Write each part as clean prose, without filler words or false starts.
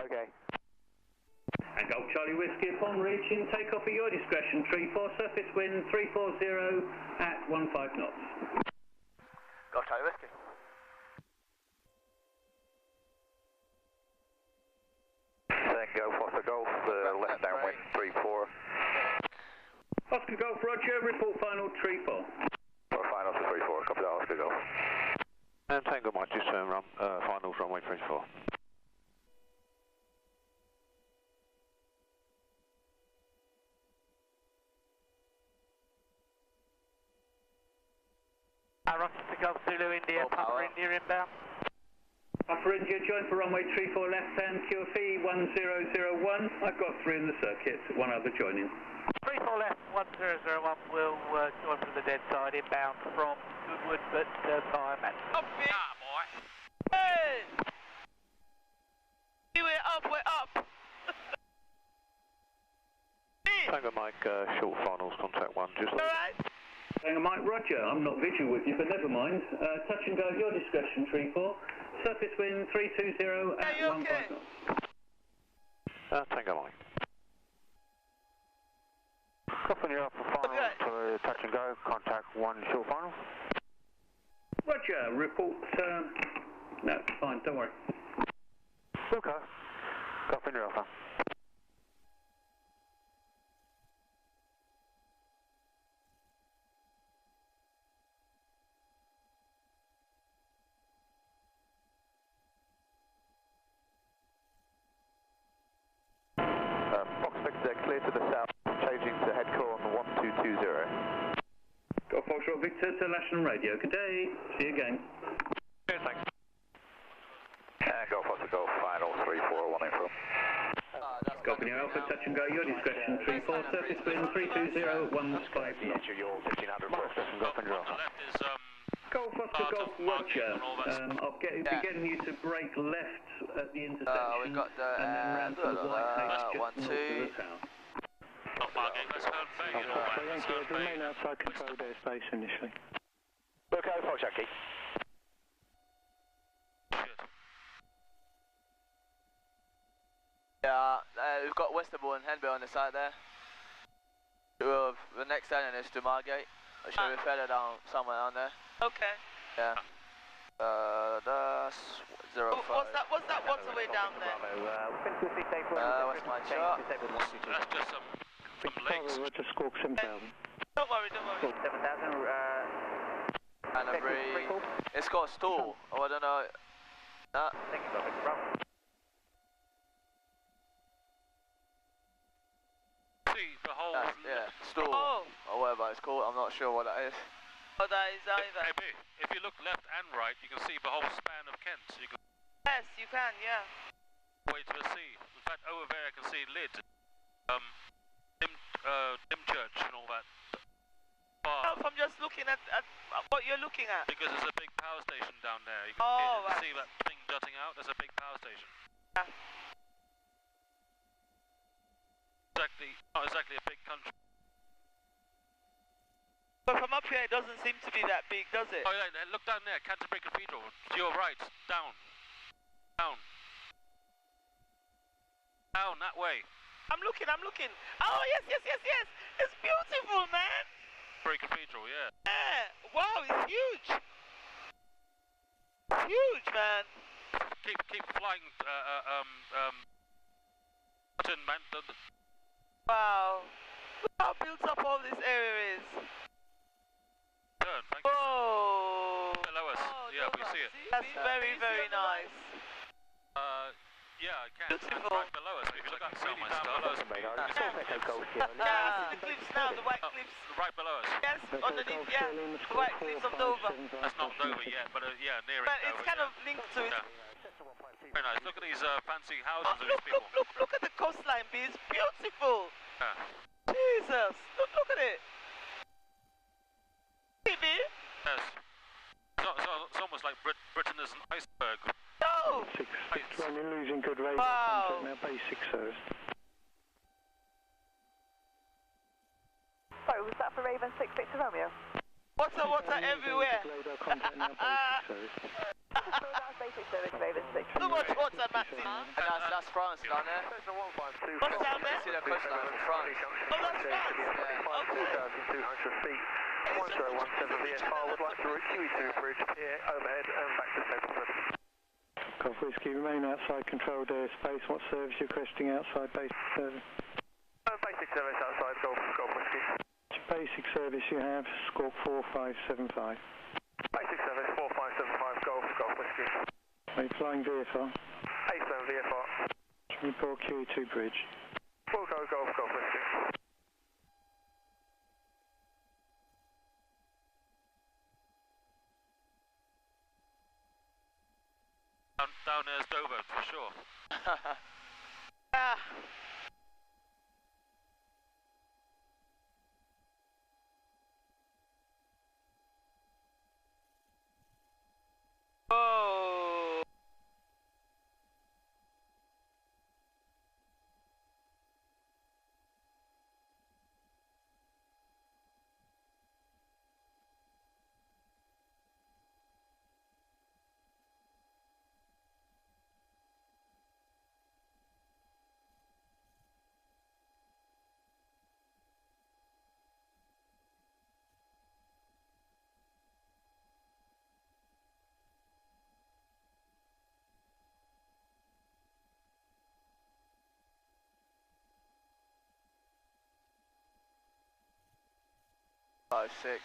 Okay. And Golf Charlie Whiskey upon reaching takeoff at your discretion. 34 surface wind 340 at 15 knots. Golf Charlie Whiskey. Tango Foster Golf, left downwind 34. Oscar Golf Roger, report final 34. Final to 34, copy that, Oscar Golf. And Tango Mike, just turn run, finals runway 34. Rochester Golf Zulu India, Papa India inbound. Upper India, join for runway 34 left hand, QFE 1001. I've got 3 in the circuit, 1 other joining. 34 left, 1001 will join from the dead side, inbound from Goodwood, but via Man. Up, boy. Hey! We're up. Tango Mike, short finals, contact 1, just... Alright. Tango Mike Roger, I'm not visual with you, but never mind. Touch and go at your discretion, 34. Surface wind 320 at 15 knots. Tango Mike. Copy you up for final for touch and go, contact 1 short final. Roger, report, no, fine, don't worry. Okay. Copy you offer. Clear to the south, changing to head core on 1220. Golf Foxtrot Victor to National Radio. Good day. See you again. Cheers, thanks. Golf Foster Golf, final 34, 1 in from. Golf in your Alpha, touch and go, your discretion. 34, surface wind 320, 15 knots. Your 1500 process Golf in your On the Alpha. left is Golf Foster Golf Margate Roger. and all that stuff. I'll be getting you to brake left at the intersection. we got the, and then round to the white house just 1, 2. north of the town. Not Margate, that's Herne Bay and all that. Thank That's you. Herne Bay. Remain outside controlled airspace initially. Look out, Fox Yankee. Good. Yeah, we've got Westerbourne and Henby on the side there. The next turn is to Margate. I should be further down, somewhere down there. Okay. Yeah. That's 05. What's the way down there? What's my chart? That's just some lakes. Roger, squawk 7000. Don't worry. 7000, Canterbury. It's got a stall. Oh, I don't know. See the whole. Yeah, stall. Oh. Or whatever it's called. I'm not sure what that is. Oh, that is either. Hey, B, if you look left and right, you can see the whole span of Kent. So you can Yes, you can, yeah. way to the sea. In fact, over there I can see Lyd, Dimchurch and all that. No, I'm just looking at what you're looking at. Because there's a big power station down there. You can Oh, right. see that thing jutting out. There's a big power station. Yeah. Not exactly a big country. But from up here, it doesn't seem to be that big, does it? Oh yeah, look down there, Canterbury Cathedral. To your right, down. Down, that way. I'm looking. Oh, yes. It's beautiful, man. Canterbury Cathedral, yeah. Yeah. Wow, it's huge. Huge, man. Keep flying, button, man. Wow. Look how built up all this area is. Turn, thank you. Whoa. Below us, yeah, we see it. That's very, very nice. Yeah, I can. Beautiful. Right below us, if you look at really down below us. Yeah, I see the cliffs now, the white cliffs. Right below us. Yes, underneath, yeah. The white cliffs of Dover. That's not Dover yet, but yeah, near it. But it's kind of linked to it. Yeah. Very nice. Look at these fancy houses of these people. Look at the coastline, B. It's beautiful. Yeah. Jesus, look at it. Hey, B. Yes. It's almost like Britain is an iceberg. No. 6 running, losing good radar Wow. contact now, basic service. Sorry, was that for Raven 6 Victor Romeo? Water everywhere. Radar contact now, basic service. So that's basic service, Raven 6. Look much water, Matty. And that's France down there. What's down there? See the coastline from France. Oh, that's France. Okay. 2,200 feet. 1017 VFR would like to route QE2 bridge here, overhead and back to Stapleton. Golf Whiskey, remain outside controlled airspace. What service you're requesting outside basic service? Basic service outside Golf Whiskey. Basic service you have, squawk 4575. Basic service 4575 Golf Whiskey. Are you flying VFR? A7 VFR. Report QE2 bridge. We'll go Golf Whiskey. Down as Dover, for sure. Ah. Oh. Five, six.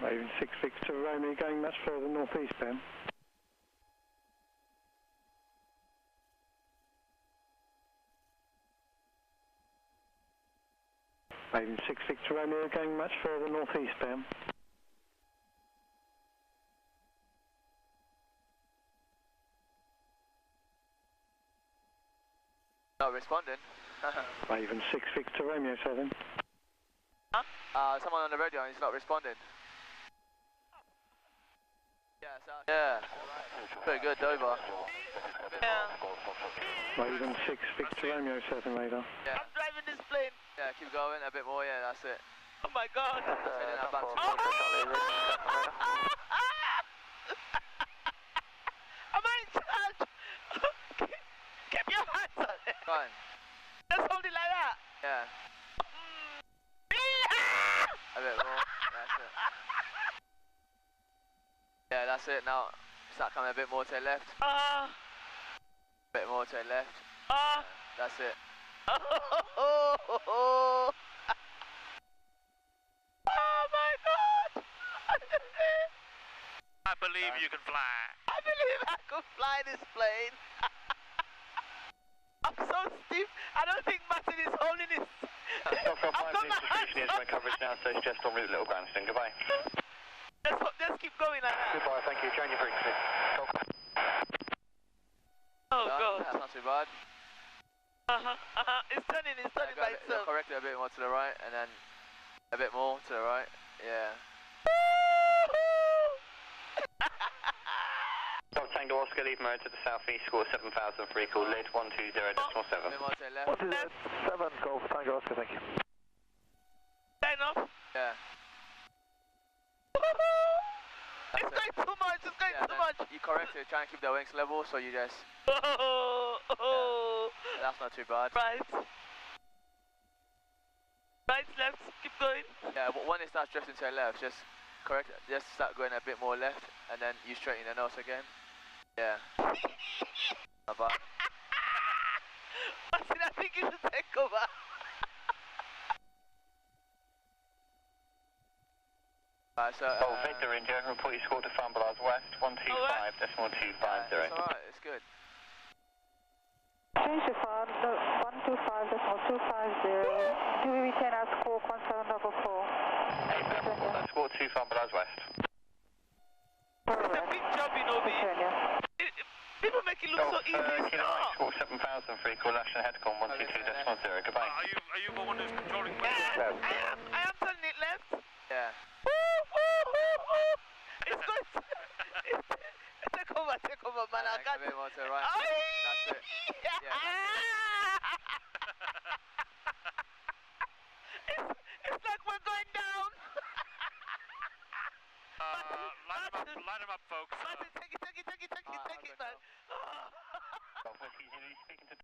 Raven 6 Victor Romeo going much further northeast then. Raven 6 Victor Romeo going much further northeast bound. Not responding. Raven 6 Victor Romeo 7. Huh? Someone on the radio and he's not responding. Yeah. Pretty good, Dover. Yeah. Raven 6 Victor Romeo 7 radar. Yeah. I'm driving this plane. Yeah, keep going a bit more, yeah, that's it. Oh my God. Heading out back to Am I in charge? Keep your hands on it. Fine. Just hold it like that. Yeah. A bit more. That's it. Yeah, that's it. Now start coming a bit more to the left. A bit more to the left. That's it. Oh my God! I believe you can fly. I believe I could fly this plane. I'm so stiff. I don't think Martin is holding it. I've got my coverage now, so it's just on with a little grandstand. Goodbye. Let's keep going like that. Goodbye, thank you. Change your frequency. Oh God. That's not too bad. It's turning by itself. Correct it a bit more to the right, and then a bit more to the right. Yeah. Tango Oscar, leave mode to the southeast, score 7,000, free call, lid 120.7. A bit more to the left. What is it? 7 Golf Tango Oscar, thank you. Sign off. Yeah. It's going too much. It's going too much. You correct it. Try and keep the wings level, so you just. That's not too bad. Right. Right, left. Keep going. Yeah, but when it starts drifting to the left, just correct it. Just start going a bit more left, and then you straighten the nose again. Yeah. Not bad. Martin, I think you should take over. Right, so. Victor in general, report you scored to Chamberlains West, 125.250. It's alright, it's good. Change the phone, 125.250. Do we retain our squawk 1744? Score to Chamberlains West. It's a big job, you know, people make it look so easy. It's not. Score 7,000, free call, national headcom 122.0. Goodbye. Are you the one who's controlling me? Yeah, I am turning it left. Yeah. It's going to... Take over. on, man. I can't. A bit more to the right. Aye. That's it. It's like we're going down. Line them up, folks. Martin, take it, man. Golf Whiskey, are you speaking to